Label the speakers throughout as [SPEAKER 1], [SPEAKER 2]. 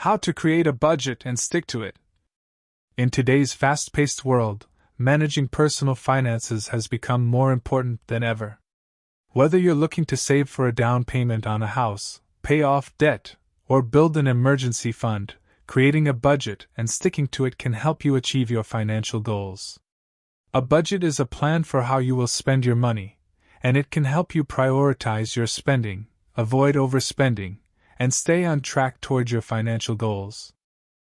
[SPEAKER 1] How to create a budget and stick to it. In today's fast-paced world, managing personal finances has become more important than ever. Whether you're looking to save for a down payment on a house, pay off debt, or build an emergency fund, creating a budget and sticking to it can help you achieve your financial goals. A budget is a plan for how you will spend your money, and it can help you prioritize your spending, avoid overspending, and stay on track toward your financial goals.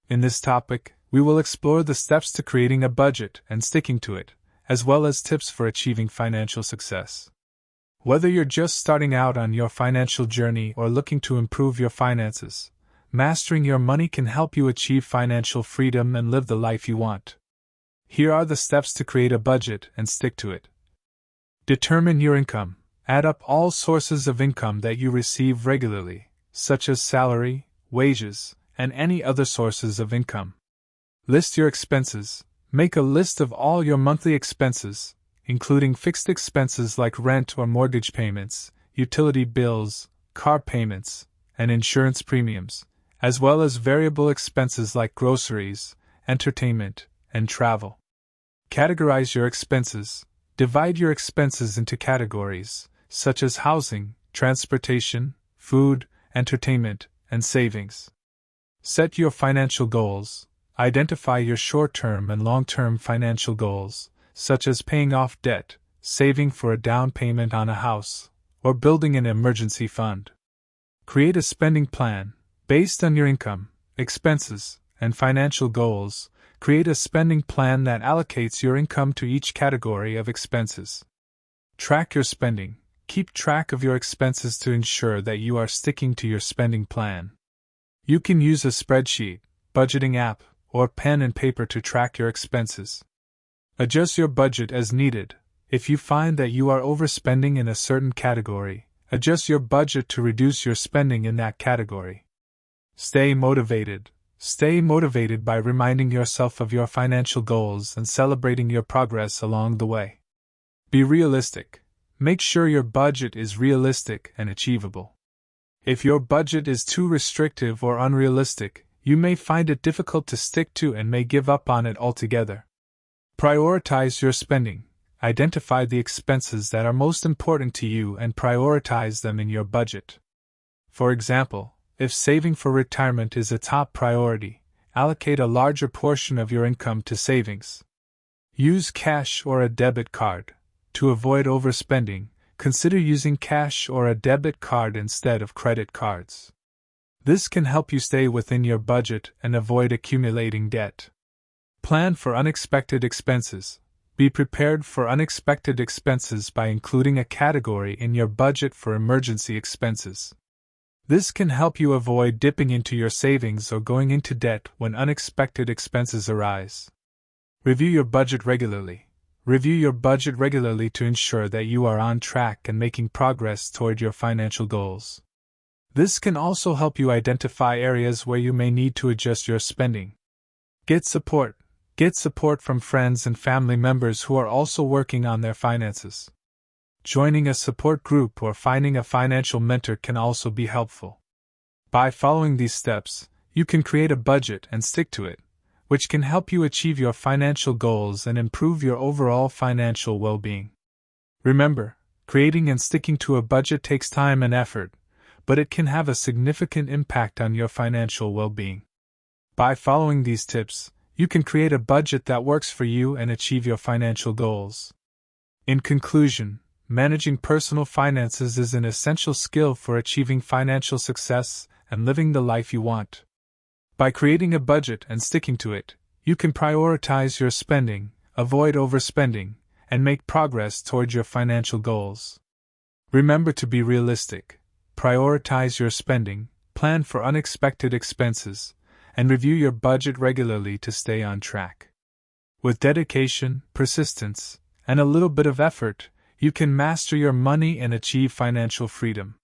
[SPEAKER 1] In this topic, we will explore the steps to creating a budget and sticking to it, as well as tips for achieving financial success. Whether you're just starting out on your financial journey or looking to improve your finances, mastering your money can help you achieve financial freedom and live the life you want. Here are the steps to create a budget and stick to it. Determine your income. Add up all sources of income that you receive regularly, such as salary, wages, and any other sources of income. List your expenses. Make a list of all your monthly expenses, including fixed expenses like rent or mortgage payments, utility bills, car payments, and insurance premiums, as well as variable expenses like groceries, entertainment, and travel. Categorize your expenses. Divide your expenses into categories, such as housing, transportation, food, entertainment, and savings. Set your financial goals. Identify your short-term and long-term financial goals, such as paying off debt, saving for a down payment on a house, or building an emergency fund. Create a spending plan. Based on your income, expenses, and financial goals, create a spending plan that allocates your income to each category of expenses. Track your spending. Keep track of your expenses to ensure that you are sticking to your spending plan. You can use a spreadsheet, budgeting app, or pen and paper to track your expenses. Adjust your budget as needed. If you find that you are overspending in a certain category, adjust your budget to reduce your spending in that category. Stay motivated. Stay motivated by reminding yourself of your financial goals and celebrating your progress along the way. Be realistic. Make sure your budget is realistic and achievable. If your budget is too restrictive or unrealistic, you may find it difficult to stick to and may give up on it altogether. Prioritize your spending. Identify the expenses that are most important to you and prioritize them in your budget. For example, if saving for retirement is a top priority, allocate a larger portion of your income to savings. Use cash or a debit card. To avoid overspending, consider using cash or a debit card instead of credit cards. This can help you stay within your budget and avoid accumulating debt. Plan for unexpected expenses. Be prepared for unexpected expenses by including a category in your budget for emergency expenses. This can help you avoid dipping into your savings or going into debt when unexpected expenses arise. Review your budget regularly. Review your budget regularly to ensure that you are on track and making progress toward your financial goals. This can also help you identify areas where you may need to adjust your spending. Get support. Get support from friends and family members who are also working on their finances. Joining a support group or finding a financial mentor can also be helpful. By following these steps, you can create a budget and stick to it, which can help you achieve your financial goals and improve your overall financial well-being. Remember, creating and sticking to a budget takes time and effort, but it can have a significant impact on your financial well-being. By following these tips, you can create a budget that works for you and achieve your financial goals. In conclusion, managing personal finances is an essential skill for achieving financial success and living the life you want. By creating a budget and sticking to it, you can prioritize your spending, avoid overspending, and make progress toward your financial goals. Remember to be realistic. Prioritize your spending, plan for unexpected expenses, and review your budget regularly to stay on track. With dedication, persistence, and a little bit of effort, you can master your money and achieve financial freedom.